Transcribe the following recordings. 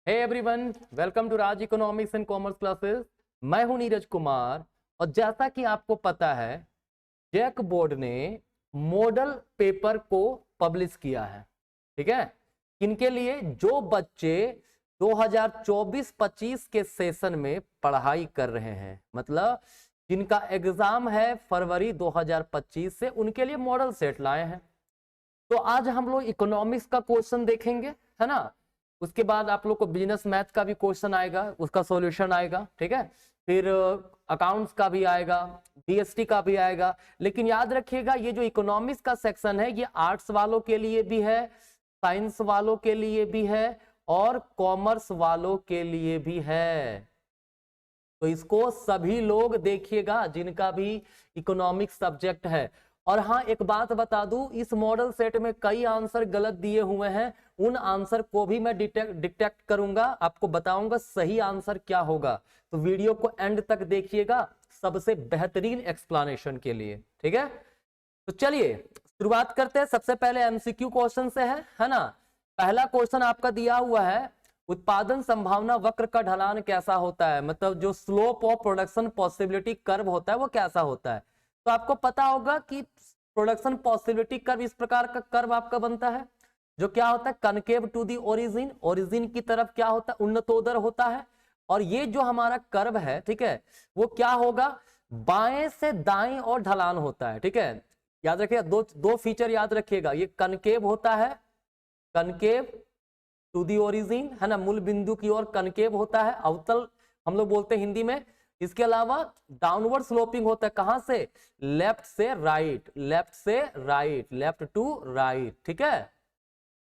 Hey everyone, welcome to Raj economics and commerce classes. मैं हूं नीरज कुमार और जैसा कि आपको पता है, जैक बोर्ड ने मॉडल पेपर को पब्लिश किया है। ठीक है, किनके लिए? जो बच्चे 2024-25 के सेशन में पढ़ाई कर रहे हैं, मतलब जिनका एग्जाम है फरवरी 2025 से, उनके लिए मॉडल सेट लाए हैं। तो आज हम लोग इकोनॉमिक्स का क्वेश्चन देखेंगे, है ना। उसके बाद आप लोग को बिजनेस मैथ का भी क्वेश्चन आएगा, उसका सॉल्यूशन आएगा। ठीक है, फिर अकाउंट्स का भी आएगा, जीएसटी का भी आएगा। लेकिन याद रखिएगा, ये जो इकोनॉमिक्स का सेक्शन है, ये आर्ट्स वालों के लिए भी है, साइंस वालों के लिए भी है और कॉमर्स वालों के लिए भी है। तो इसको सभी लोग देखिएगा जिनका भी इकोनॉमिक्स सब्जेक्ट है। और हाँ, एक बात बता दूं, इस मॉडल सेट में कई आंसर गलत दिए हुए हैं। उन आंसर को भी मैं डिटेक्ट करूंगा, आपको बताऊंगा सही आंसर क्या होगा। तो वीडियो को एंड तक देखिएगा सबसे बेहतरीन एक्सप्लेनेशन के लिए। ठीक है, तो चलिए शुरुआत करते हैं। सबसे पहले एमसीक्यू क्वेश्चन से है ना। पहला क्वेश्चन आपका दिया हुआ है, उत्पादन संभावना वक्र का ढलान कैसा होता है, मतलब जो slope of production possibility curve होता है वो कैसा होता है। तो आपको पता होगा कि प्रोडक्शन पॉसिबिलिटी कर्व इस प्रकार का कर्व आपका बनता है, जो क्या होता है, concave to the origin, origin की तरफ क्या होता है, उन्नतोदर होता है। और ये जो हमारा कर्व है, ठीक है, वो क्या होगा, बाएं से दाएं और ढलान होता है। ठीक है, याद रखिएगा, दो दो फीचर याद रखिएगा, ये कनकेव होता है, कनकेव टू दी ओरिजिन, है ना, मूल बिंदु की ओर कनकेव होता है, अवतल हम लोग बोलते हैं हिंदी में। इसके अलावा डाउनवर्ड स्लोपिंग होता है, कहां से, लेफ्ट से राइट, लेफ्ट से राइट, लेफ्ट टू राइट। ठीक है,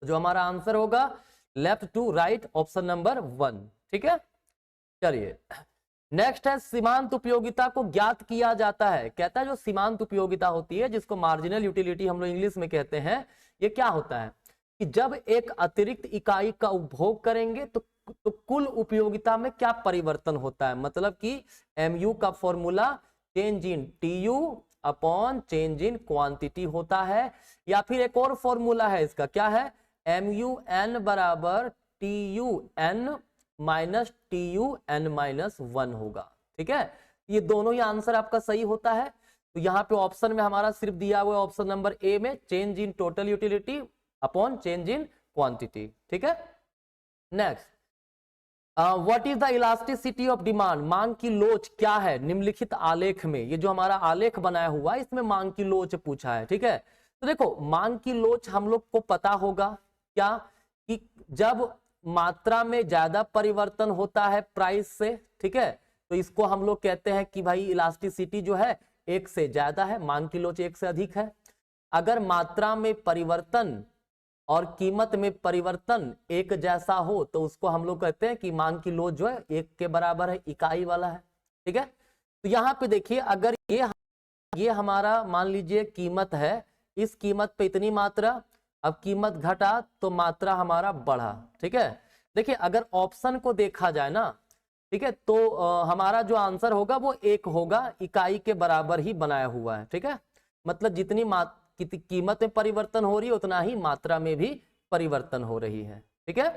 जो हमारा आंसर होगा left to right, option number 1। ठीक है, चलिए नेक्स्ट है, सीमांत उपयोगिता को ज्ञात किया जाता है। कहता है जो सीमांत उपयोगिता होती है, जिसको मार्जिनल यूटिलिटी हम लोग इंग्लिश में कहते हैं, ये क्या होता है कि जब एक अतिरिक्त इकाई का उपभोग करेंगे तो कुल उपयोगिता में क्या परिवर्तन होता है। मतलब कि एमयू का formula change in TU upon change in quantity होता है, या फिर एक और फॉर्मूला है इसका, क्या है, एमयू एन बराबर TU N minus TU N minus 1 होगा। ठीक है, ये दोनों ही आंसर आपका सही होता है। तो यहाँ पे ऑप्शन में हमारा सिर्फ दिया हुआ है ऑप्शन नंबर ए में, change in total utility upon change in quantity. ठीक है, next, what is the elasticity of demand, मांग की लोच क्या है निम्नलिखित आलेख में। ये जो हमारा आलेख बनाया हुआ है, इसमें मांग की लोच पूछा है। ठीक है, तो देखो मांग की लोच हम लोग को पता होगा क्या, कि जब मात्रा में ज्यादा परिवर्तन होता है प्राइस से, ठीक है, तो इसको हम लोग कहते हैं कि भाई इलास्टिसिटी जो है एक से ज्यादा है, मांग की लोच एक से अधिक है। अगर मात्रा में परिवर्तन और कीमत में परिवर्तन एक जैसा हो तो उसको हम लोग कहते हैं कि मांग की लोच जो है एक के बराबर है, इकाई वाला है। ठीक है, तो यहाँ पे देखिए, अगर ये हमारा मान लीजिए कीमत है, इस कीमत पे इतनी मात्रा, अब कीमत घटा तो मात्रा हमारा बढ़ा। ठीक है, देखिए अगर ऑप्शन को देखा जाए ना, ठीक है, तो हमारा जो आंसर होगा वो एक होगा, इकाई के बराबर ही बनाया हुआ है। ठीक है, मतलब जितनी कीमत में परिवर्तन हो रही है उतना ही मात्रा में भी परिवर्तन हो रही है। ठीक है,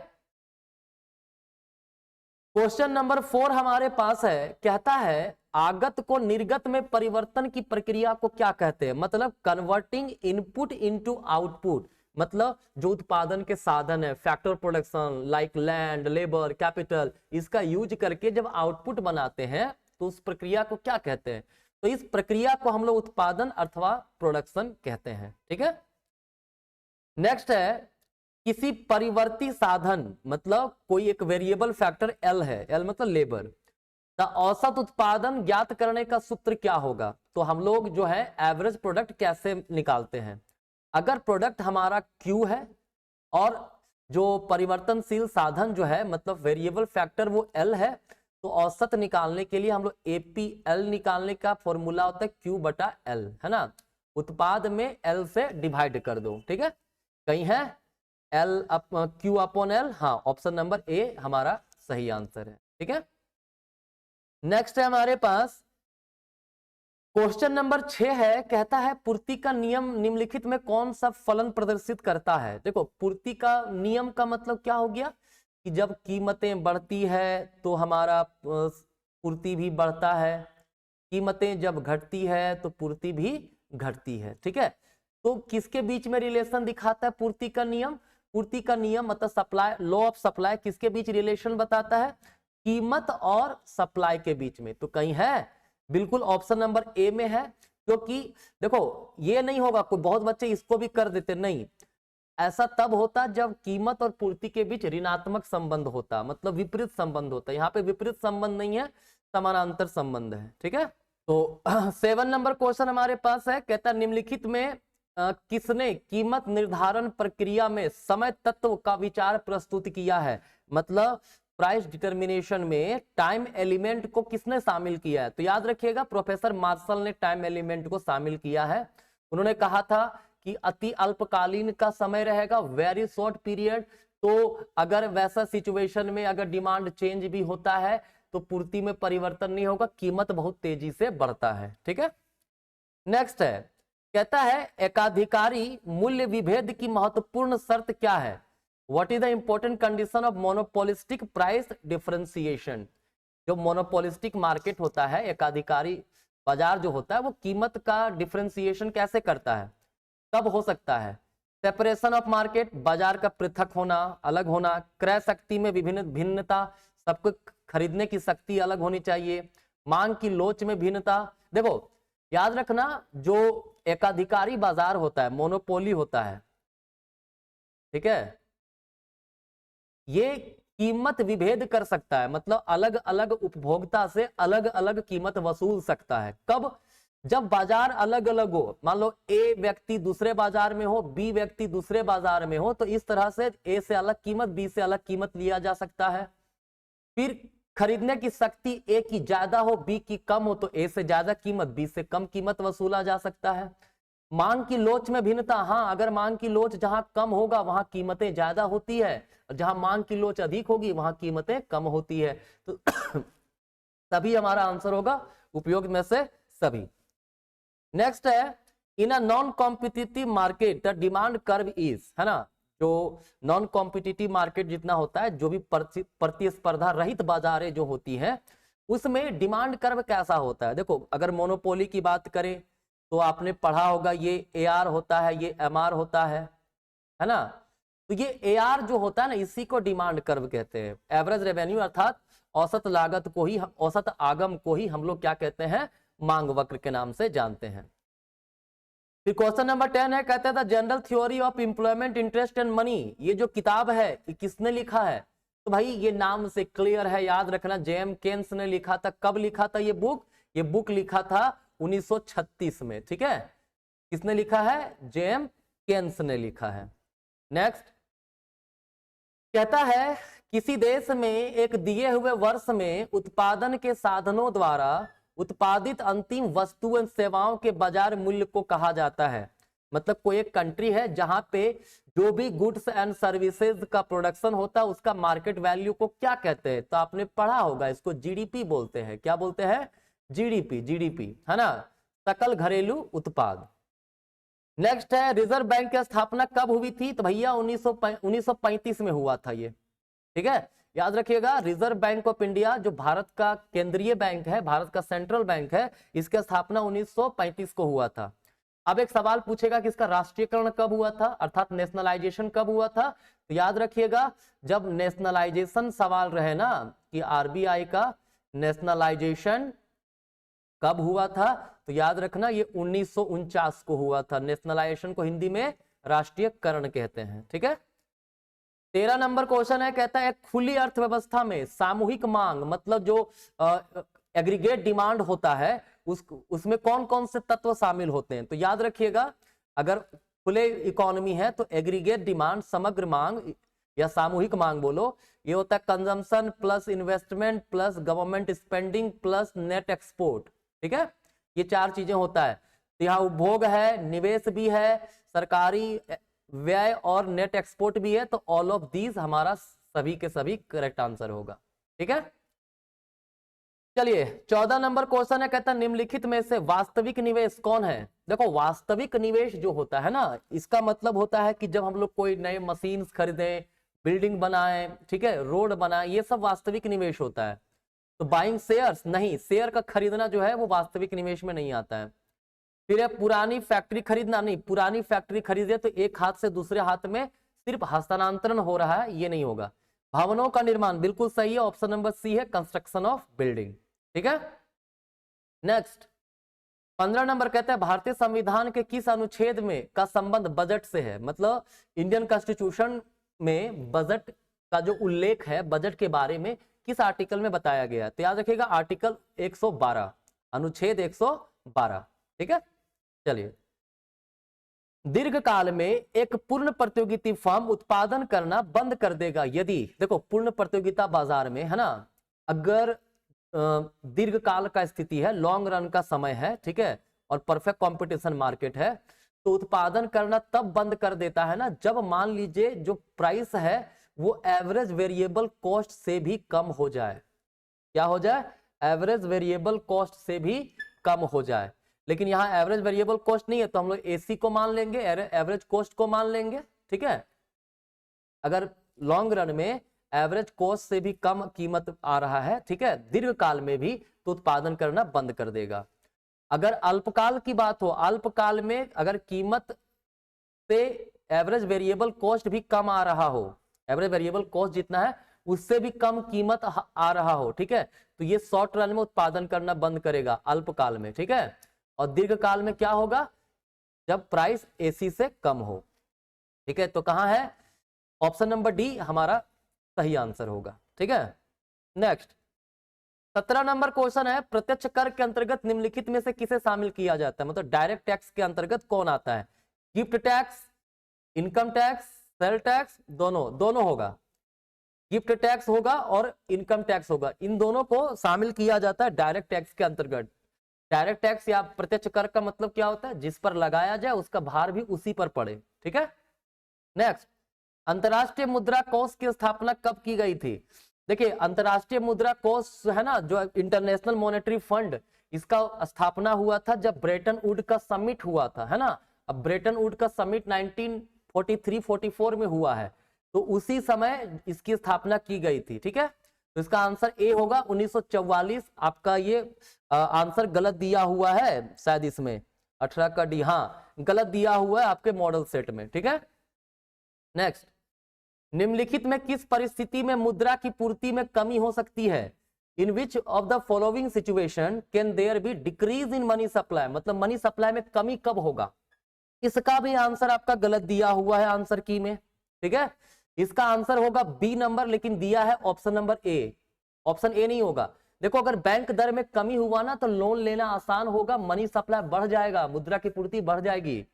क्वेश्चन नंबर 4 हमारे पास है, कहता है आगत को निर्गत में परिवर्तन की प्रक्रिया को क्या कहते हैं। मतलब कन्वर्टिंग इनपुट इनटू आउटपुट, मतलब जो उत्पादन के साधन है, factor production like land, labour, capital, इसका यूज करके जब आउटपुट बनाते हैं तो उस प्रक्रिया को क्या कहते हैं। तो इस प्रक्रिया को हम लोग उत्पादन अथवा प्रोडक्शन कहते हैं। ठीक है, नेक्स्ट है, किसी परिवर्ती साधन, मतलब कोई एक वेरिएबल फैक्टर एल है, एल मतलब लेबर, का औसत उत्पादन ज्ञात करने का सूत्र क्या होगा। तो हम लोग जो है एवरेज प्रोडक्ट कैसे निकालते हैं, अगर प्रोडक्ट हमारा क्यू है और जो परिवर्तनशील साधन जो है मतलब वेरिएबल फैक्टर वो एल है, तो औसत निकालने के लिए हम लोग एपीएल निकालने का फॉर्मूला होता है क्यू बटा एल, है ना। उत्पाद में एल से डिवाइड कर दो। ठीक है, कहीं है एल क्यू अपॉन एल, हाँ, ऑप्शन नंबर ए हमारा सही आंसर है। ठीक है, नेक्स्ट है हमारे पास क्वेश्चन नंबर 6 है, कहता है पूर्ति का नियम निम्नलिखित में कौन सा फलन प्रदर्शित करता है। देखो पूर्ति का नियम का मतलब क्या हो गया, कि जब कीमतें बढ़ती है तो हमारा पूर्ति भी बढ़ता है, कीमतें जब घटती है तो पूर्ति भी घटती है। ठीक है, तो किसके बीच में रिलेशन दिखाता है पूर्ति का नियम? पूर्ति का नियम मतलब सप्लाई, लॉ ऑफ सप्लाई किसके बीच रिलेशन बताता है? कीमत और सप्लाई के बीच में। तो कहीं है? बिल्कुल ऑप्शन नंबर ए में है, क्योंकि देखो ये नहीं होगा, कोई बहुत बच्चे इसको भी कर देते, नहीं, ऐसा तब होता जब कीमत और पूर्ति के बीच ऋणात्मक संबंध होता, मतलब विपरीत संबंध होता। यहाँ पे विपरीत संबंध नहीं है, समानांतर संबंध है। ठीक है, तो 7 नंबर क्वेश्चन हमारे पास है, कहता है निम्नलिखित में किसने कीमत निर्धारण प्रक्रिया में समय तत्व का विचार प्रस्तुत किया है? मतलब प्राइस डिटर्मिनेशन में टाइम एलिमेंट को किसने शामिल किया है? तो याद रखिएगा प्रोफेसर मार्शल ने टाइम एलिमेंट को शामिल किया है। उन्होंने कहा था कि अति अल्पकालीन का समय रहेगा, वेरी शॉर्ट पीरियड, तो अगर वैसा सिचुएशन में अगर डिमांड चेंज भी होता है तो पूर्ति में परिवर्तन नहीं होगा, कीमत बहुत तेजी से बढ़ता है। ठीक है, नेक्स्ट है, कहता है एकाधिकारी मूल्य विभेद की महत्वपूर्ण शर्त क्या है? What is the important condition of monopolistic price differentiation? जो मोनोपोलिस्टिक मार्केट होता है, एकाधिकारी बाजार जो होता है, वो कीमत का डिफरेंशिएशन कैसे करता है, कब हो सकता है? सेपरेशन ऑफ मार्केट, बाजार का पृथक होना, अलग होना, क्रय शक्ति में विभिन्न भिन्नता, सबको खरीदने की शक्ति अलग होनी चाहिए, मांग की लोच में भिन्नता। देखो याद रखना, जो एकाधिकारी बाजार होता है, मोनोपोली होता है, ठीक है, ये कीमत विभेद कर सकता है, मतलब अलग अलग उपभोक्ता से अलग अलग कीमत वसूल सकता है। कब? जब बाजार अलग अलग हो, मान लो ए व्यक्ति दूसरे बाजार में हो, बी व्यक्ति दूसरे बाजार में हो, तो इस तरह से ए से अलग कीमत, बी से अलग कीमत लिया जा सकता है। फिर खरीदने की शक्ति ए की ज्यादा हो, बी की कम हो, तो ए से ज्यादा कीमत, बी से कम कीमत वसूला जा सकता है। मांग की लोच में भिन्नता, हाँ, अगर मांग की लोच जहां कम होगा वहां कीमतें ज्यादा होती है, और जहां मांग की लोच अधिक होगी वहां कीमतें कम होती है। तो तभी हमारा आंसर होगा उपयोग में से सभी। नेक्स्ट है, in a non competitive market the demand curve is, है ना, जो नॉन कॉम्पिटिटिव मार्केट जितना होता है, जो भी प्रतिस्पर्धा रहित बाजारें जो होती हैं, उसमें डिमांड कर्व कैसा होता है? देखो अगर मोनोपोली की बात करें तो आपने पढ़ा होगा, ये AR होता है, ये MR होता है ना, तो ये AR जो होता है ना, इसी को डिमांड कर्व कहते हैं। एवरेज रेवेन्यू अर्थात औसत लागत को ही, औसत आगम को ही हम लोग क्या कहते हैं? मांग वक्र के नाम से जानते हैं। फिर क्वेश्चन नंबर 10 है, कहते हैं general theory of employment interest and money. ये जो किताब है ये किसने लिखा है? तो भाई ये नाम से क्लियर है, याद रखना, जेएम केन्स ने लिखा था। कब लिखा था ये बुक? ये बुक लिखा था 1936 में। ठीक है, किसने लिखा है? जेएम केन्स ने लिखा है। नेक्स्ट कहता है किसी देश में एक दिए हुए वर्ष में उत्पादन के साधनों द्वारा उत्पादित अंतिम वस्तु एवं सेवाओं के बाजार मूल्य को कहा जाता है। मतलब कोई एक कंट्री है जहां पे जो भी गुड्स एंड सर्विसेज का प्रोडक्शन होता है उसका मार्केट वैल्यू को क्या कहते हैं? तो आपने पढ़ा होगा, इसको जीडीपी बोलते हैं। क्या बोलते हैं? जीडीपी, जीडीपी, है ना, सकल घरेलू उत्पाद। नेक्स्ट है, रिजर्व बैंक की स्थापना कब हुई थी? तो भैया 1935 में हुआ था ये। ठीक है, याद रखिएगा, रिजर्व बैंक ऑफ इंडिया जो भारत का केंद्रीय बैंक है, भारत का सेंट्रल बैंक है, इसकी स्थापना 1935 को हुआ था। अब एक सवाल पूछेगा कि इसका राष्ट्रीयकरण कब हुआ था, अर्थात नेशनलाइजेशन कब हुआ था? तो याद रखिएगा, जब नेशनलाइजेशन सवाल रहे ना कि आरबीआई का नेशनलाइजेशन कब हुआ था, तो याद रखना ये 1949 को हुआ था। नेशनलाइजेशन को हिंदी में राष्ट्रीयकरण कहते हैं। ठीक है, 13 नंबर क्वेश्चन है, कहता है खुली अर्थव्यवस्था में सामूहिक मांग, मतलब जो एग्रीगेट डिमांड होता है उसमें कौन कौन से तत्व शामिल होते हैं? तो याद रखिएगा, अगर खुले इकोनॉमी है तो एग्रीगेट डिमांड, समग्र मांग या सामूहिक मांग बोलो, ये होता है consumption plus investment plus government spending plus net export. ठीक है, ये 4 चीजें होता है। तो यहाँ उपभोग है, निवेश भी है, सरकारी व्यय और नेट एक्सपोर्ट भी है। तो ऑल ऑफ दीज हमारा सभी के सभी करेक्ट आंसर होगा। ठीक है, चलिए 14 नंबर क्वेश्चन है, कहता है निम्नलिखित में से वास्तविक निवेश कौन है? देखो वास्तविक निवेश जो होता है ना, इसका मतलब होता है कि जब हम लोग कोई नए मशीन खरीदें, बिल्डिंग बनाए, ठीक है, रोड बनाए, ये सब वास्तविक निवेश होता है। तो बाइंग शेयर्स नहीं, शेयर का खरीदना जो है वो वास्तविक निवेश में नहीं आता है। फिर है पुरानी फैक्ट्री खरीदना, नहीं, पुरानी फैक्ट्री खरीदे तो एक हाथ से दूसरे हाथ में सिर्फ हस्तांतरण हो रहा है, ये नहीं होगा। भवनों का निर्माण बिल्कुल सही है, ऑप्शन नंबर सी है, कंस्ट्रक्शन ऑफ बिल्डिंग, ठीक है। नेक्स्ट 15 नंबर कहता है भारतीय संविधान के किस अनुच्छेद में का संबंध बजट से है। मतलब इंडियन कॉन्स्टिट्यूशन में बजट का जो उल्लेख है, बजट के बारे में किस आर्टिकल में बताया गया है, तो याद रखिएगा आर्टिकल 112, अनुच्छेद 112, ठीक है। चलिए, दीर्घकाल में एक पूर्ण प्रतियोगिता फर्म उत्पादन करना बंद कर देगा यदि, देखो पूर्ण प्रतियोगिता बाजार में है ना, अगर दीर्घकाल का स्थिति है, लॉन्ग रन का समय है, ठीक है, और परफेक्ट कंपटीशन मार्केट है, तो उत्पादन करना तब बंद कर देता है ना जब मान लीजिए जो प्राइस है वो एवरेज वेरिएबल कॉस्ट से भी कम हो जाए। क्या हो जाए? एवरेज वेरिएबल कॉस्ट से भी कम हो जाए। लेकिन यहाँ एवरेज वेरिएबल कॉस्ट नहीं है तो हम लोग एसी को मान लेंगे, एवरेज कॉस्ट को मान लेंगे, ठीक है। अगर लॉन्ग रन में एवरेज कॉस्ट से भी कम कीमत आ रहा है, ठीक है, दीर्घकाल में भी, तो उत्पादन करना बंद कर देगा। अगर अल्पकाल की बात हो, अल्पकाल में अगर कीमत से एवरेज वेरिएबल कॉस्ट भी कम आ रहा हो, एवरेज वेरिएबल कॉस्ट जितना है उससे भी कम कीमत आ रहा हो, ठीक है, तो ये शॉर्ट रन में उत्पादन करना बंद करेगा अल्पकाल में, ठीक है। और दीर्घकाल में क्या होगा? जब प्राइस एसी से कम हो, ठीक है। तो कहां है? ऑप्शन नंबर डी हमारा सही आंसर होगा, ठीक है। नेक्स्ट 17 नंबर क्वेश्चन है, प्रत्यक्ष कर के अंतर्गत निम्नलिखित में से किसे शामिल किया जाता है? मतलब डायरेक्ट टैक्स के अंतर्गत कौन आता है? Gift tax, income tax, sale tax, दोनों होगा। गिफ्ट टैक्स होगा और इनकम टैक्स होगा, इन दोनों को शामिल किया जाता है डायरेक्ट टैक्स के अंतर्गत। डायरेक्ट टैक्स या प्रत्यक्ष कर का मतलब क्या होता है? जिस पर लगाया जाए उसका भार भी उसी पर पड़े, ठीक है। नेक्स्ट, अंतरराष्ट्रीय मुद्रा कोष की स्थापना कब की गई थी? देखिए, अंतरराष्ट्रीय मुद्रा कोष है ना, जो इंटरनेशनल मॉनेटरी फंड, इसका स्थापना हुआ था जब ब्रेटन वुड का समिट हुआ था, है ना। अब ब्रेटन वुड का समिट 1943-44 में हुआ है, तो उसी समय इसकी स्थापना की गई थी, ठीक है। तो इसका आंसर ए होगा 1944। आपका ये आंसर गलत दिया हुआ है शायद, इसमें 18 का डी, हाँ गलत दिया हुआ है आपके मॉडल सेट में, ठीक है। नेक्स्ट, निम्नलिखित में किस परिस्थिति में मुद्रा की पूर्ति में कमी हो सकती है? In which of the following situation can there be decrease in money supply? मतलब मनी सप्लाई में कमी कब होगा? इसका भी आंसर आपका गलत दिया हुआ है आंसर की में, ठीक है। इसका आंसर होगा बी नंबर, लेकिन दिया है option number A, option A नहीं होगा। देखो, अगर बैंक दर में कमी हुआ ना तो लोन लेना आसान होगा, मनी सप्लाई बढ़ जाएगा, मुद्रा की पूर्ति बढ़ जाएगी।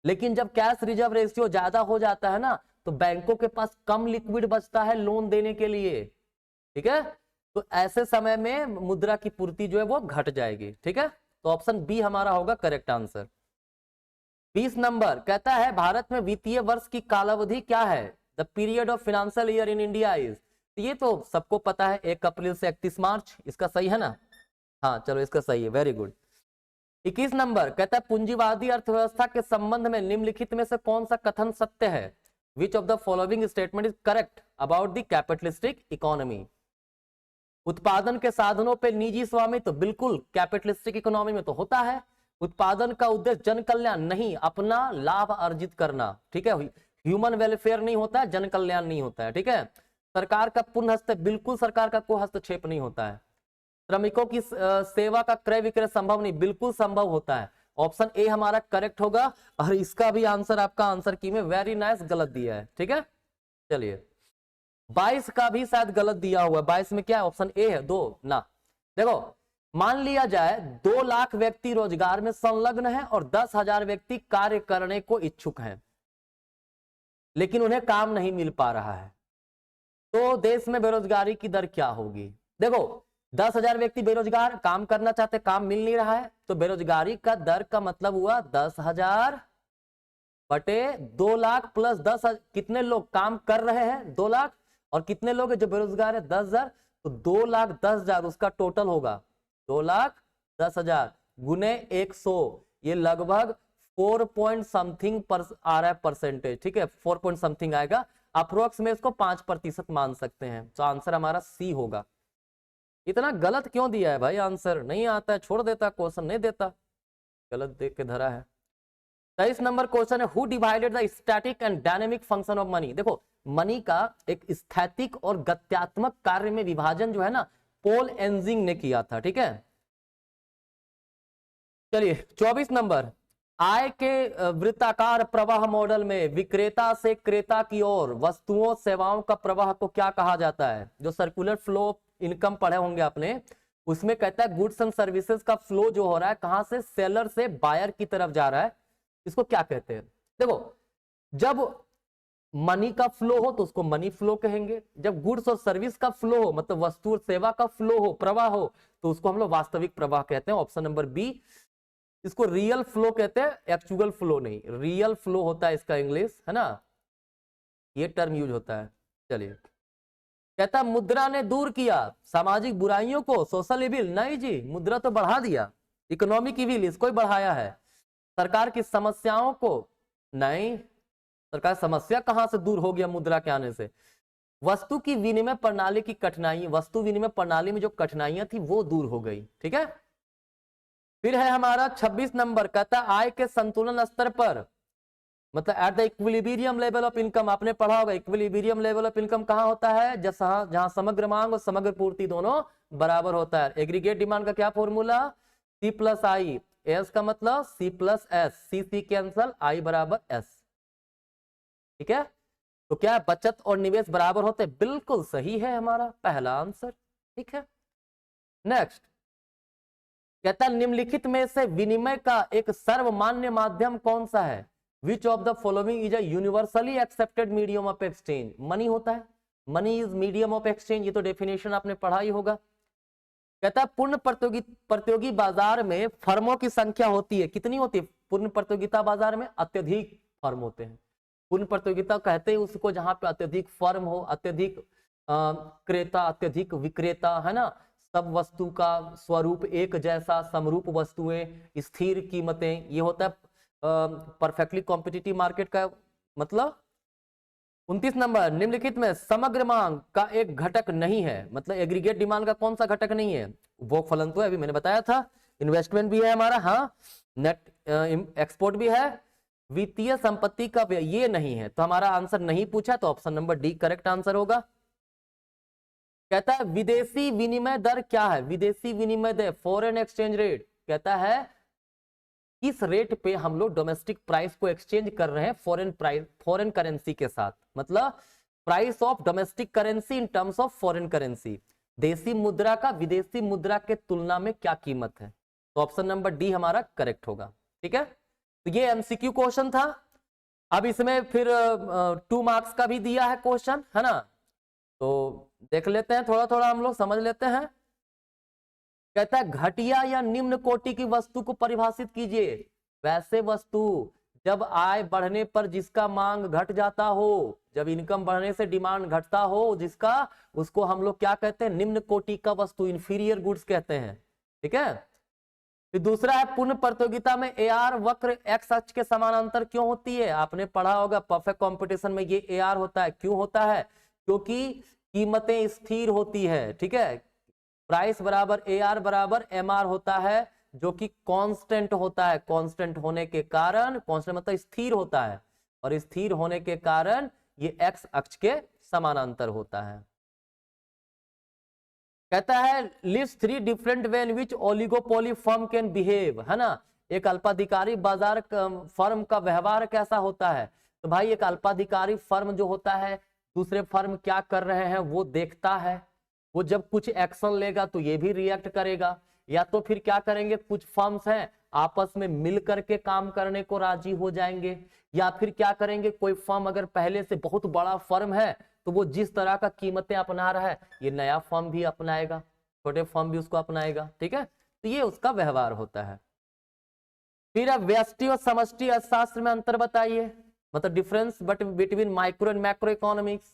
लेकिन जब कैश रिजर्व रेशियो ज्यादा हो जाता है ना, तो बैंकों के पास कम लिक्विड बचता है लोन देने के लिए, ठीक है। तो ऐसे समय में मुद्रा की पूर्ति जो है वो घट जाएगी, ठीक है। तो ऑप्शन बी हमारा होगा करेक्ट आंसर। 20 नंबर कहता है भारत में वित्तीय वर्ष की कालावधि क्या है? The period of financial year in India is, ये तो सबको पता है, 1 अप्रैल से 31 मार्च। इसका सही है ना? हाँ चलो, इसका सही है, वेरी गुड। 21 नंबर कहता है पूंजीवादी अर्थव्यवस्था के संबंध में निम्नलिखित में से कौन सा कथन सत्य है? विच of the following statement is correct about the capitalistic economy? उत्पादन के साधनों पे निजी स्वामित्व, बिल्कुल कैपिटलिस्टिक इकोनॉमी में तो होता है। उत्पादन का उद्देश्य जन कल्याण नहीं, अपना लाभ अर्जित करना, ठीक है। ह्यूमन वेलफेयर नहीं होता है, जन कल्याण नहीं होता है, ठीक है। सरकार का पूर्ण हस्तक्षेप, बिल्कुल सरकार का कोई हस्तक्षेप नहीं होता है। श्रमिकों की सेवा का क्रय विक्रय संभव नहीं, बिल्कुल संभव होता है। ऑप्शन ए हमारा करेक्ट होगा, और इसका भी आंसर आपका आंसर की में वेरी नाइस गलत दिया है, ठीक है। चलिए 22 का भी शायद गलत दिया हुआ है। 22 में क्या है? ऑप्शन ए है 2 ना। देखो, मान लिया जाए 2 लाख व्यक्ति रोजगार में संलग्न है और 10,000 व्यक्ति कार्य करने को इच्छुक हैं, लेकिन उन्हें काम नहीं मिल पा रहा है, तो देश में बेरोजगारी की दर क्या होगी? देखो, 10,000 व्यक्ति बेरोजगार, काम करना चाहते, काम मिल नहीं रहा है, तो बेरोजगारी का दर का मतलब हुआ 10,000 बटे 2 लाख प्लस 10, कितने लोग काम कर रहे हैं? 2 लाख, और कितने लोग जो बेरोजगार है? 10,000, तो 2,10,000 उसका टोटल होगा। 2,10,000 गुने 100, ये लगभग 4 पॉइंट समथिंग पर आ रहा है परसेंटेज, ठीक है, 4 पॉइंट समथिंग आएगा। अप्रोक्स में इसको 5% मान सकते हैं। तो आंसर हमारा सी होगा। इतना गलत क्यों दिया है भाई? आंसर नहीं आता है, छोड़ देता, क्वेश्चन नहीं देता, गलत देख के धरा है। 23 नंबर क्वेश्चन है, who divided the static and dynamic function of money. देखो मनी का एक स्थैतिक और गत्यात्मक कार्य में विभाजन जो है ना, पॉल एंजिंग ने किया था। ठीक है, चलिए 24 नंबर, आय के वृत्ताकार प्रवाह मॉडल में विक्रेता से क्रेता की ओर वस्तुओं सेवाओं का प्रवाह को क्या कहा जाता है? जो सर्कुलर फ्लो इनकम पढ़े होंगे आपने, उसमें कहता है गुड्स एंड सर्विसेज का फ्लो जो हो रहा है कहां से, सेलर से बायर की तरफ जा रहा है, इसको क्या कहते हैं? देखो जब मनी का फ्लो हो तो उसको मनी फ्लो कहेंगे, जब गुड्स और सर्विस का फ्लो हो मतलब वस्तु और सेवा का फ्लो हो, प्रवाह हो, तो उसको हम लोग वास्तविक प्रवाह कहते हैं। Option number B. इसको रियल फ्लो कहते हैं, एक्चुअल फ्लो नहीं, रियल फ्लो होता है इसका इंग्लिश, है ना, ये टर्म यूज होता है। चलिए, कहता है मुद्रा ने दूर किया सामाजिक बुराइयों को, सोशल इविल, नहीं जी, मुद्रा तो बढ़ा दिया, इकोनॉमिक इविल इसको ही बढ़ाया है। सरकार की समस्याओं को, नहीं, सरकार समस्या कहां से दूर हो गया मुद्रा के आने से? वस्तु की विनिमय प्रणाली की कठिनाई, वस्तु विनिमय प्रणाली में जो कठिनाइयां थी वो दूर हो गई। ठीक है, फिर है हमारा 26 नंबर, कहता है आय के संतुलन स्तर पर, मतलब at the equilibrium level of income. आपने पढ़ा होगा इक्विलिब्रियम लेवल ऑफ इनकम कहां होता है? जहां समग्र मांग और समग्र पूर्ति दोनों बराबर होता है। एग्रीगेट डिमांड का क्या फॉर्मूला? सी प्लस आई, एस का मतलब सी प्लस एस, सी सी कैंसल, आई बराबर एस। ठीक है, तो क्या बचत और निवेश बराबर होते? बिल्कुल सही है हमारा पहला आंसर। ठीक है, नेक्स्ट कहता है निम्नलिखित में से विनिमय का एक सर्वमान्य माध्यम कौन सा है? विच of the following is a universally accepted medium of exchange? Money होता है, money is medium of exchange, ये तो डेफिनेशन आपने पढ़ा ही होगा। कहता है पूर्ण प्रतियोगी बाजार में फर्मों की संख्या होती है, कितनी होती है? पूर्ण प्रतियोगिता बाजार में अत्यधिक फर्म होते हैं। पूर्ण प्रतियोगिता कहते हैं उसको जहां पे अत्यधिक फर्म हो, अत्यधिक क्रेता, अत्यधिक विक्रेता, है ना, सब वस्तु का स्वरूप एक जैसा, समरूप वस्तुएं, स्थिर कीमतें, ये होता है परफेक्टली कॉम्पिटिटिव मार्केट का मतलब। 29 नंबर, निम्नलिखित में समग्र मांग का एक घटक नहीं है, मतलब एग्रीगेट डिमांड का कौन सा घटक नहीं है? वो फलन तो है, अभी मैंने बताया था, इन्वेस्टमेंट भी है हमारा, हाँ, नेट एक्सपोर्ट भी है, वित्तीय संपत्ति का ये नहीं है। तो हमारा आंसर नहीं पूछा, तो option number D correct answer होगा। कहता है विदेशी विनिमय दर क्या है? विदेशी विनिमय दर, फॉरेन एक्सचेंज रेट, कहता है इस रेट पे हम लोग डोमेस्टिक प्राइस को एक्सचेंज कर रहे हैं फॉरेन प्राइस, फॉरेन करेंसी के साथ, मतलब price of domestic currency in terms of foreign currency. देसी मुद्रा का विदेशी मुद्रा के तुलना में क्या कीमत है? तो ऑप्शन नंबर डी हमारा करेक्ट होगा। ठीक है, तो ये एमसीक्यू क्वेश्चन था। अब इसमें फिर 2 मार्क्स का भी दिया है क्वेश्चन, है ना, तो देख लेते हैं, थोड़ा थोड़ा हम लोग समझ लेते हैं। कहता है घटिया या निम्न कोटि की वस्तु को परिभाषित कीजिए। वैसे वस्तु जब आय बढ़ने पर जिसका मांग घट जाता हो, जब इनकम बढ़ने से डिमांड घटता हो जिसका, उसको हम लोग क्या कहते हैं? निम्न कोटि का वस्तु, इंफीरियर गुड्स कहते हैं। ठीक है, फिर दूसरा है पूर्ण प्रतियोगिता में एआर वक्र एक्स अक्ष के समानांतर क्यों होती है? आपने पढ़ा होगा परफेक्ट कंपटीशन में ये एआर होता है। क्यों होता है? क्योंकि कीमतें स्थिर होती है। ठीक है, प्राइस बराबर एआर बराबर एमआर होता है, जो कि कांस्टेंट होता है। कांस्टेंट होने के कारण, कांस्टेंट मतलब स्थिर होता है, और स्थिर होने के कारण ये एक्स अक्ष के समानांतर होता है। कहता है list 3 different way in which oligopoly firm can behave, है ना, एक अल्पाधिकारी बाजार फर्म का व्यवहार कैसा होता है? तो भाई एक अल्पाधिकारी फर्म जो होता है दूसरे फर्म क्या कर रहे हैं वो देखता है, वो जब कुछ एक्शन लेगा तो ये भी रिएक्ट करेगा, या तो फिर क्या करेंगे, कुछ फर्म्स हैं आपस में मिल करके काम करने को राजी हो जाएंगे, या फिर क्या करेंगे, कोई फर्म अगर पहले से बहुत बड़ा फर्म है तो वो जिस तरह का कीमतें अपना रहा है ये नया फर्म भी अपनाएगा, छोटे फर्म भी उसको अपनाएगा। ठीक है, तो ये उसका व्यवहार होता है। फिर अब व्यष्टि और समष्टि अर्थशास्त्र में अंतर बताइए, मतलब difference between micro and macro economics.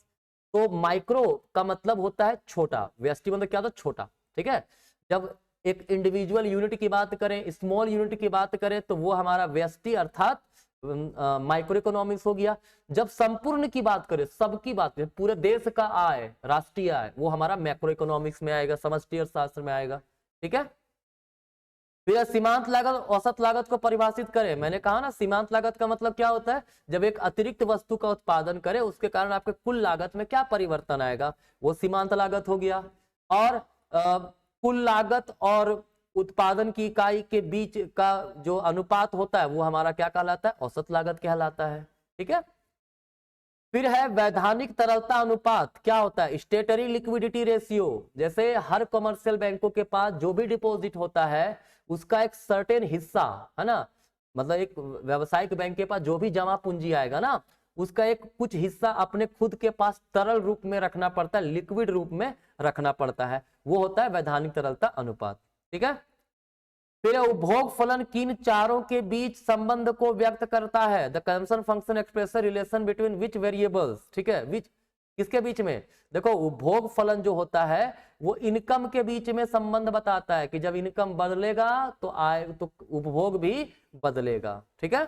तो माइक्रो का मतलब होता है छोटा, व्यष्टि मतलब क्या होता है? छोटा। ठीक है, जब एक इंडिविजुअल यूनिट की बात करें, स्मॉल यूनिट की बात करें, तो वो हमारा व्यष्टि अर्थात माइक्रो इकोनॉमिक्स हो गया। जब संपूर्ण की बात करें, सबकी बात करें, पूरे देश का आय, राष्ट्रीय आय, वो हमारा मैक्रो इकोनॉमिक्स में आएगा, समष्टि अर्थशास्त्र में आएगा। ठीक है, फिर सीमांत लागत, औसत लागत को परिभाषित करें। मैंने कहा ना सीमांत लागत का मतलब क्या होता है, जब एक अतिरिक्त वस्तु का उत्पादन करे उसके कारण आपके कुल लागत में क्या परिवर्तन आएगा, वो सीमांत लागत हो गया। और कुल लागत और उत्पादन की इकाई के बीच का जो अनुपात होता है वो हमारा क्या कहलाता है, औसत लागत कहलाता है। ठीक है, फिर है वैधानिक तरलता अनुपात, क्या होता है, स्टेटरी लिक्विडिटी रेशियो। जैसे हर कमर्शियल बैंकों के पास जो भी डिपॉजिट होता है उसका एक सर्टेन हिस्सा है ना, मतलब एक व्यावसायिक बैंक के पास जो भी जमा पूंजी आएगा ना, उसका एक कुछ हिस्सा अपने खुद के पास तरल रूप में रखना पड़ता है, लिक्विड रूप में रखना पड़ता है, वो होता है वैधानिक तरलता अनुपात। ठीक है, फिर उपभोग फलन किन चारों के बीच संबंध को व्यक्त करता है, the consumption function express relation between which variables. ठीक है, विच किसके बीच में, देखो उपभोग फलन जो होता है वो इनकम के बीच में संबंध बताता है कि जब इनकम बदलेगा तो आय, तो उपभोग भी बदलेगा। ठीक है,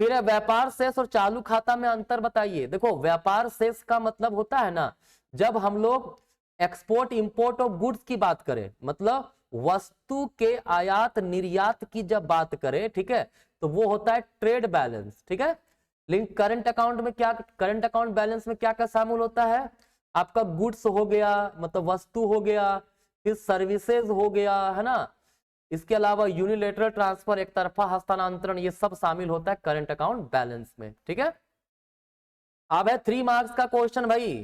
फिर है व्यापार शेष और चालू खाता में अंतर बताइए। देखो व्यापार शेष का मतलब होता है ना, जब हम लोग एक्सपोर्ट इंपोर्ट ऑफ गुड्स की बात करें, मतलब वस्तु के आयात निर्यात की जब बात करें, ठीक है, तो वो होता है ट्रेड बैलेंस। ठीक है, लेकिन करंट अकाउंट में क्या, करंट अकाउंट बैलेंस में क्या क्या शामिल होता है, आपका गुड्स हो गया, मतलब वस्तु हो गया, फिर सर्विसेज हो गया, है ना, इसके अलावा यूनिलेटरल ट्रांसफर, एक तरफा हस्तांतरण, ये सब शामिल होता है करंट अकाउंट बैलेंस में। ठीक है, अब है 3 मार्क्स का क्वेश्चन भाई,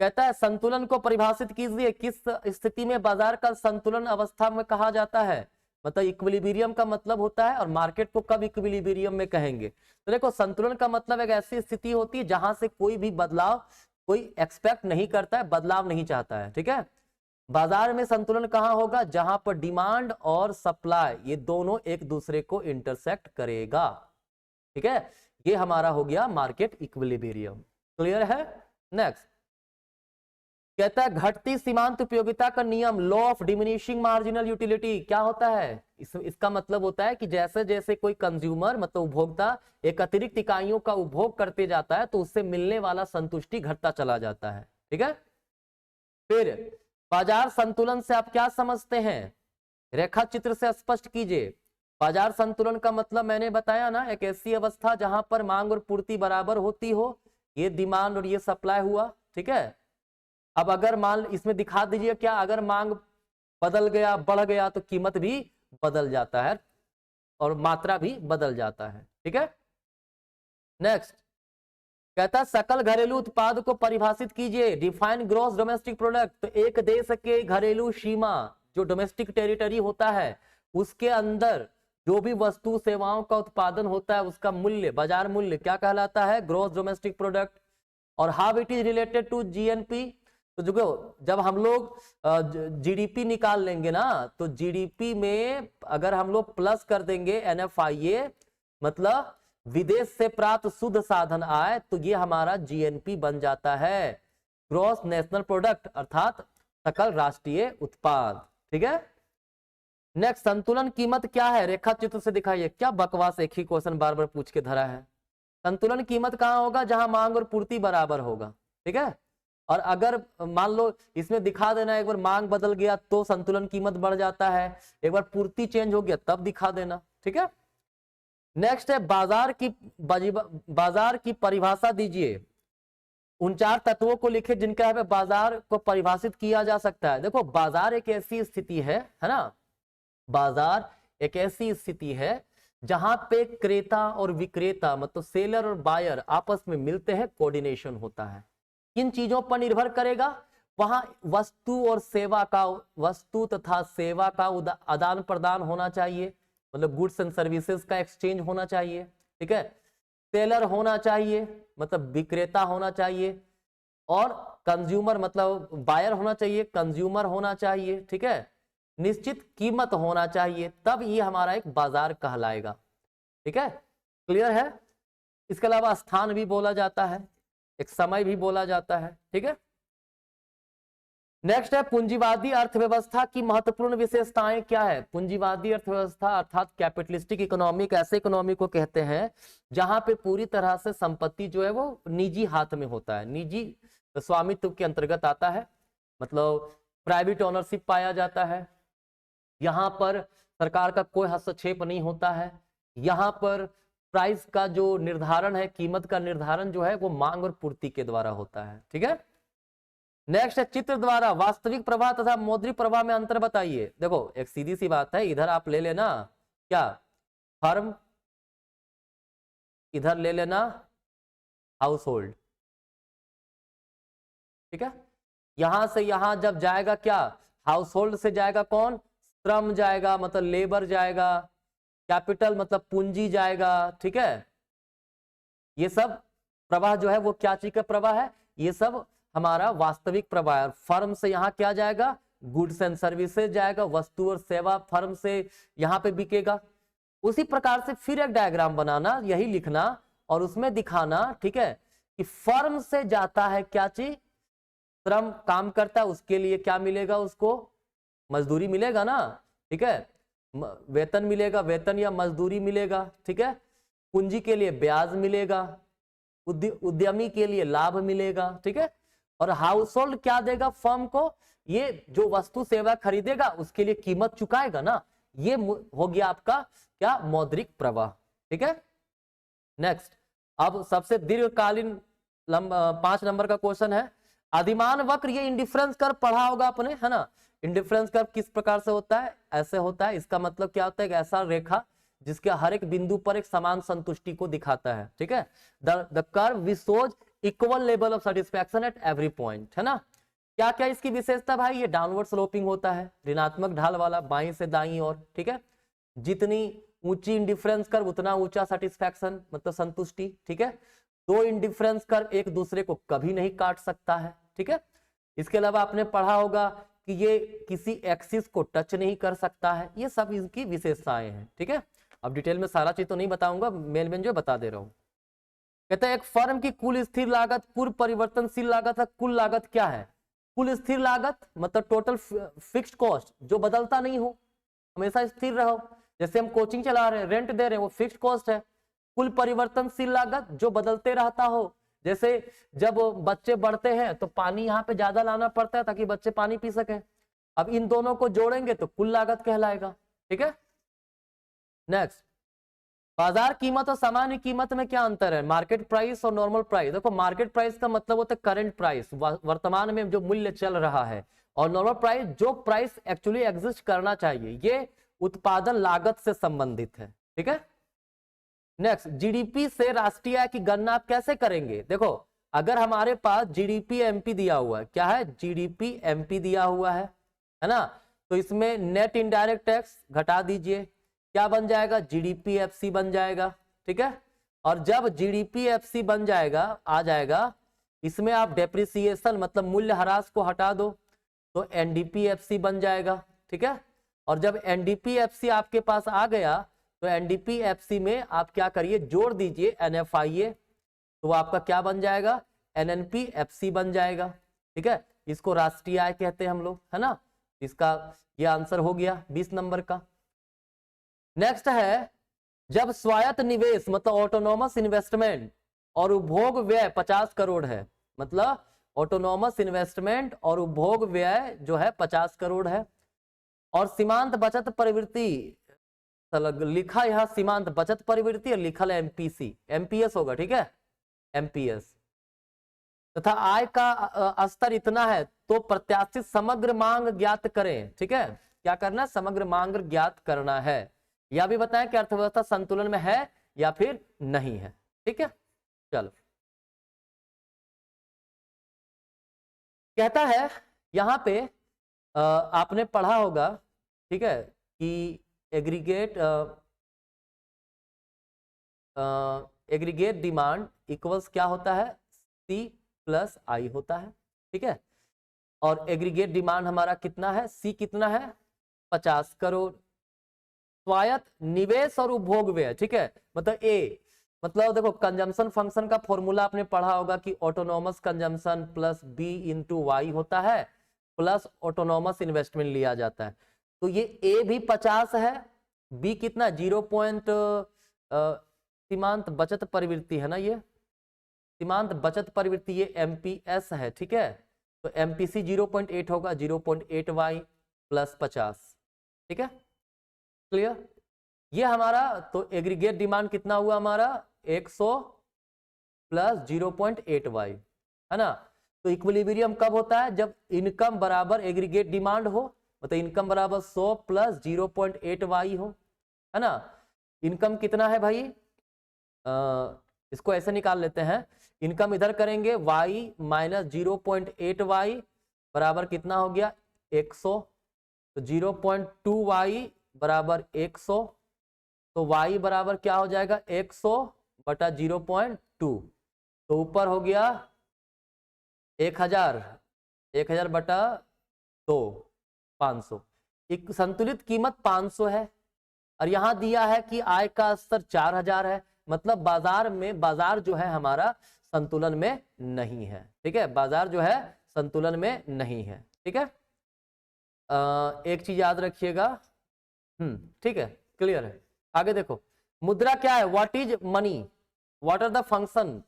कहता है संतुलन को परिभाषित कीजिए, किस स्थिति में बाजार का संतुलन अवस्था में कहा जाता है, मतलब इक्विलिब्रियम का मतलब होता है, और मार्केट को कब इक्विलिब्रियम में कहेंगे। तो देखो संतुलन का मतलब एक ऐसी स्थिति होती है जहां से कोई भी बदलाव कोई एक्सपेक्ट नहीं करता है, बदलाव नहीं चाहता है। ठीक है, बाजार में संतुलन कहां होगा, जहां पर डिमांड और सप्लाई ये दोनों एक दूसरे को इंटरसेक्ट करेगा। ठीक है, ये हमारा हो गया मार्केट इक्विलिब्रियम। क्लियर है। नेक्स्ट कहता है घटती सीमांत उपयोगिता का नियम, law of diminishing marginal utility, क्या होता है, इसका मतलब होता है कि जैसे जैसे कोई कंज्यूमर मतलब उपभोक्ता एक अतिरिक्त इकाइयों का उपभोग करते जाता है तो उससे मिलने वाला संतुष्टि घटता चला जाता है। ठीक है, फिर बाजार संतुलन से आप क्या समझते हैं, रेखा चित्र से स्पष्ट कीजिए। बाजार संतुलन का मतलब मैंने बताया ना, एक ऐसी अवस्था जहां पर मांग और पूर्ति बराबर होती हो, ये डिमांड और ये सप्लाई हुआ। ठीक है, अब अगर मान इसमें दिखा दीजिए क्या, अगर मांग बदल गया, बढ़ गया, तो कीमत भी बदल जाता है और मात्रा भी बदल जाता है। ठीक है, नेक्स्ट कहता है सकल घरेलू उत्पाद को परिभाषित कीजिए, डिफाइन ग्रॉस डोमेस्टिक प्रोडक्ट। तो एक देश के घरेलू सीमा, जो डोमेस्टिक टेरिटरी होता है, उसके अंदर जो भी वस्तु सेवाओं का उत्पादन होता है उसका मूल्य, बाजार मूल्य क्या कहलाता है, ग्रॉस डोमेस्टिक प्रोडक्ट। और how it is related to GNP, तो जो जब हम लोग जीडीपी निकाल लेंगे ना, तो जीडीपी में अगर हम लोग प्लस कर देंगे एनएफआईए, मतलब विदेश से प्राप्त शुद्ध साधन आय, तो ये हमारा जीएनपी बन जाता है, ग्रॉस नेशनल प्रोडक्ट, अर्थात सकल राष्ट्रीय उत्पाद। ठीक है, नेक्स्ट संतुलन कीमत क्या है, रेखा चित्र से दिखाइए। क्या बकवास एक ही क्वेश्चन बार बार पूछ के धरा है। संतुलन कीमत कहां होगा, जहां मांग और पूर्ति बराबर होगा। ठीक है, और अगर मान लो इसमें दिखा देना एक बार मांग बदल गया तो संतुलन कीमत बढ़ जाता है, एक बार पूर्ति चेंज हो गया तब दिखा देना। ठीक है, नेक्स्ट है बाजार की परिभाषा दीजिए। उन 4 तत्वों को लिखे जिनका है बाजार को परिभाषित किया जा सकता है। देखो बाजार एक ऐसी स्थिति है ना, बाजार एक ऐसी स्थिति है जहां पे क्रेता और विक्रेता, मतलब सेलर और बायर आपस में मिलते हैं, कोऑर्डिनेशन होता है। किन चीजों पर निर्भर करेगा, वहां वस्तु और सेवा का, वस्तु तथा सेवा का आदान प्रदान होना चाहिए, मतलब गुड्स एंड सर्विसेज का एक्सचेंज होना चाहिए। ठीक है, सेलर होना चाहिए, मतलब विक्रेता होना चाहिए, और कंज्यूमर मतलब बायर होना चाहिए, कंज्यूमर होना चाहिए। ठीक है, निश्चित कीमत होना चाहिए, तब ये हमारा एक बाजार कहलाएगा। ठीक है, क्लियर है। इसके अलावा स्थान भी बोला जाता है, एक समय भी बोला जाता है। ठीक है, नेक्स्ट है पूंजीवादी अर्थव्यवस्था की महत्वपूर्ण विशेषताएं क्या है। पूंजीवादी अर्थव्यवस्था अर्थात कैपिटलिस्टिक इकोनॉमी एक ऐसे इकोनॉमी को कहते हैं जहां पे पूरी तरह से संपत्ति जो है वो निजी हाथ में होता है, निजी स्वामित्व के अंतर्गत आता है, मतलब प्राइवेट ओनरशिप पाया जाता है। यहाँ पर सरकार का कोई हस्तक्षेप नहीं होता है। यहाँ पर प्राइस का जो निर्धारण है, कीमत का निर्धारण जो है वो मांग और पूर्ति के द्वारा होता है। ठीक है, नेक्स्ट है चित्र द्वारा वास्तविक प्रवाह तथा मौद्रिक प्रवाह में अंतर बताइए। देखो एक सीधी सी बात है, इधर आप ले लेना क्या फर्म, इधर ले लेना हाउस होल्ड। ठीक है, यहां से यहां जब जाएगा क्या, हाउस होल्ड से जाएगा कौन, श्रम जाएगा मतलब लेबर जाएगा, कैपिटल मतलब पूंजी जाएगा। ठीक है, ये सब प्रवाह जो है वो क्या चीज का प्रवाह है, ये सब हमारा वास्तविक प्रवाह है। फर्म से यहाँ क्या जाएगा, गुड्स एंड सर्विसेज जाएगा, वस्तु और सेवा फर्म से यहाँ पे बिकेगा। उसी प्रकार से फिर एक डायग्राम बनाना, यही लिखना और उसमें दिखाना, ठीक है, कि फर्म से जाता है क्या चीज, श्रम काम करता है, उसके लिए क्या मिलेगा, उसको मजदूरी मिलेगा ना। ठीक है, वेतन मिलेगा, वेतन या मजदूरी मिलेगा। ठीक है, पूंजी के लिए ब्याज मिलेगा, उद्यमी के लिए लाभ मिलेगा। ठीक है, और हाउस होल्ड क्या देगा फर्म को, ये जो वस्तु सेवा खरीदेगा उसके लिए कीमत चुकाएगा ना। ये हो गया आपका क्या, मौद्रिक प्रवाह। ठीक है, नेक्स्ट अब सबसे दीर्घकालीन 5 नंबर का क्वेश्चन है अधिमान वक्र। ये इंडिफरेंस कर्व पढ़ा होगा आपने, है ना। इंडिफरेंस कर्व किस प्रकार से होता है, ऐसे होता है। इसका मतलब क्या होता है, एक ऐसा रेखा जिसके हर एक बिंदु पर एक समान संतुष्टि को दिखाता है। ठीक है, the curve which shows equal level of satisfaction at every point, है ना। क्या क्या इसकी विशेषता भाई, ये डाउनवर्ड स्लोपिंग होता है, ऋणात्मक ढाल वाला, बाईं से दाईं ओर। ठीक है, जितनी ऊंची इंडिफरेंस कर्व उतना ऊंचा सेटिस्फैक्शन मतलब संतुष्टि। ठीक है, दो इंडिफरेंस कर्व एक दूसरे को कभी नहीं काट सकता है। ठीक है, इसके अलावा आपने पढ़ा होगा कि ये किसी एक्सिस को टच नहीं कर सकता है। ये सब इसकी विशेषताएं हैं। ठीक है, अब डिटेल में सारा चीज तो नहीं बताऊंगा, मेन मेन जो बता दे रहा हूं। कहते हैं एक फर्म की कुल स्थिर लागत, पूर्व परिवर्तनशील लागत है, कुल लागत क्या है। कुल स्थिर लागत मतलब टोटल फिक्स्ड कॉस्ट जो बदलता नहीं हो, हमेशा स्थिर रहो। जैसे हम कोचिंग चला रहे हैं, रेंट दे रहे हैं, वो फिक्स्ड कॉस्ट है। कुल परिवर्तनशील लागत जो बदलते रहता हो, जैसे जब बच्चे बढ़ते हैं तो पानी यहाँ पे ज्यादा लाना पड़ता है ताकि बच्चे पानी पी सके। अब इन दोनों को जोड़ेंगे तो कुल लागत कहलाएगा। ठीक है, नेक्स्ट बाजार कीमत और सामान्य कीमत में क्या अंतर है, मार्केट प्राइस और नॉर्मल प्राइस। देखो मार्केट प्राइस का मतलब होता है करंट प्राइस, वर्तमान में जो मूल्य चल रहा है, और नॉर्मल प्राइस जो प्राइस एक्चुअली एग्जिस्ट करना चाहिए, ये उत्पादन लागत से संबंधित है। ठीक है, नेक्स्ट जीडीपी से राष्ट्रीय आय की गणना आप कैसे करेंगे। देखो अगर हमारे पास जीडीपी एमपी दिया हुआ है, क्या है, जीडीपी एमपी दिया हुआ है ना, तो इसमें नेट इनडायरेक्ट टैक्स घटा दीजिए, क्या बन जाएगा, जीडीपी एफसी बन जाएगा। ठीक है, और जब जीडीपी एफसी बन जाएगा, आ जाएगा, इसमें आप डेप्रिसिएशन मतलब मूल्य ह्रास को हटा दो तो एनडीपी एफसी बन जाएगा। ठीक है, और जब एनडीपी एफसी आपके पास आ गया तो एनडीपी एफसी में आप क्या करिए, जोड़ दीजिए एनएफआईए, तो वो आपका क्या बन जाएगा, एनएनपी एफसी बन जाएगा। ठीक है, इसको राष्ट्रीय आय कहते हैं हम लोग, है ना। इसका ये आंसर हो गया 20 नंबर का। नेक्स्ट है जब स्वायत्त निवेश मतलब ऑटोनोमस इन्वेस्टमेंट और उपभोग व्यय 50 करोड़ है, मतलब ऑटोनोमस इन्वेस्टमेंट और उपभोग व्यय जो है 50 करोड़ है, और सीमांत बचत प्रवृत्ति लिखा यहाँ सीमांत बचत प्रवृत्ति और लिखल एमपीसी, एमपीएस होगा। ठीक है, एमपीएस, तथा आय का स्तर इतना है तो प्रत्याशित समग्र मांग ज्ञात करें। ठीक है, क्या करना है, समग्र मांग ज्ञात करना है। यह भी बताएं कि अर्थव्यवस्था संतुलन में है या फिर नहीं है। ठीक है, चलो कहता है यहां पे आपने पढ़ा होगा, ठीक है, कि एग्रीगेट डिमांड इक्वल्स क्या होता है, सी प्लस आई होता है। ठीक है, और एग्रीगेट डिमांड हमारा कितना है, सी कितना है, 50 करोड़। स्वायत्त निवेश और उपभोग व्यय, ठीक है, मतलब ए, मतलब देखो कंजम्पशन फंक्शन का फॉर्मूला आपने पढ़ा होगा कि autonomous consumption plus B into Y होता है। प्लस ऑटोनॉमस इन्वेस्टमेंट लिया जाता है। तो ये ए भी 50 है, बी कितना 0 सीमांत बचत प्रवृत्ति है ना, ये सीमांत बचत प्रवृत्ति ये एमपीएस है, ठीक है। तो एमपीसी 0.8 होगा, 0.8 वाई प्लस 50, ठीक है, क्लियर। ये हमारा तो एग्रीगेट डिमांड कितना हुआ हमारा 100 प्लस 0.8 वाई, है ना। तो इक्विलिब्रियम कब होता है, जब इनकम बराबर एग्रीगेट डिमांड हो, मतलब इनकम बराबर 100 प्लस 0.8 वाई हो, है ना। इनकम कितना है भाई, इसको ऐसे निकाल लेते हैं, इनकम इधर करेंगे y माइनस 0.8 वाई बराबर कितना हो गया 100, तो 0.2 वाई बराबर 100, तो y बराबर क्या हो जाएगा 100 बटा 0.2, तो ऊपर हो गया 1000 बटा 2 500, एक संतुलित कीमत 500 है, और यहां दिया है कि आय का स्तर 4000 है, मतलब बाजार जो है हमारा संतुलन में नहीं है, ठीक है, बाजार जो है संतुलन में नहीं है, ठीक है। एक चीज याद रखिएगा, ठीक है, क्लियर है। आगे देखो, मुद्रा क्या है, what is money, what are the function.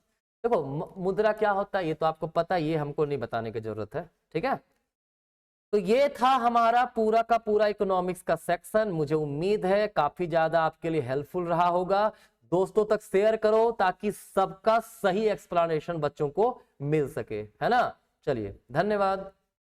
देखो मुद्रा क्या होता है ये तो आपको पता है, ये हमको नहीं बताने की जरूरत है, ठीक है। तो ये था हमारा पूरा का पूरा इकोनॉमिक्स का सेक्शन। मुझे उम्मीद है काफी ज्यादा आपके लिए हेल्पफुल रहा होगा। दोस्तों तक शेयर करो ताकि सबका सही एक्सप्लेनेशन बच्चों को मिल सके, है ना। चलिए, धन्यवाद।